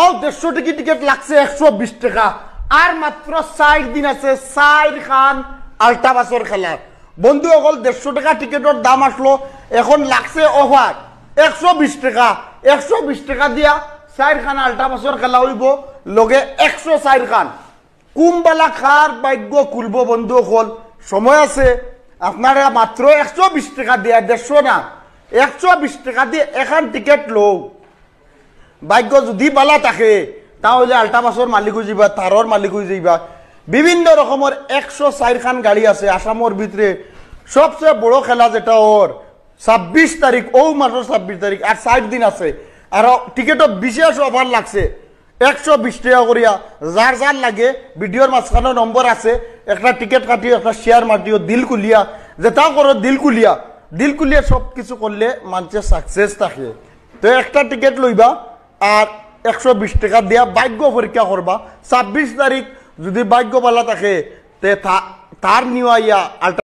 আর 150 টিকি টিকিট লাগছে 120 টাকা। আর মাত্র 4 দিন আছে 4 খান আলটা বাসর খেলা। বন্ধু সকল 150 টাকা টিকিটের দাম আসলো, এখন লাগছে অফার 120 টাকা। 120 টাকা দিয়া 4 খান আলটা বাসর খেলা হইব, লগে 104 খান। কুমবালা খার ভাগ্য খুলব বন্ধু সকল, সময় আছে। আপনারা মাত্র 120 টাকা দিয়া, 150 না, 120 টাকা দিয়ে এখান টিকিট লোক। ভাগ্য যদি বালা থাকে তাহলে আলটা বাসর মালিক হয়ে যাবা, তারর মালিক হয়ে যাইবা। বিভিন্ন রকমের 104 খান গাড়ি আছে আসামের ভিতরে। সবচেয়ে বড় খেলা যেটা ওর 26 তারিখ, ও মাসের 26 তারিখ, আর 60 দিন আছে। আর টিকিটও বিশেষ অফার লাগছে 120 টাকা করিয়া। যার যার লাগে ভিডিওর মাঝখানে নম্বর আছে, একটা টিকিট কাটিও, একটা শেয়ার মাটিও, দিল কুলিয়া যেটাও করো দিল কুলিয়া। দিল কুলিয়া সব কিছু করলে মানুষের সাকসেস থাকে। তো একটা টিকিট লইবা আর 120 টাকা দিয়া ভাগ্য পরীক্ষা করবা। 26 তারিখ যদি ভাগ্য ভালো থাকে তে তার নিয়ে আইয়া আলটা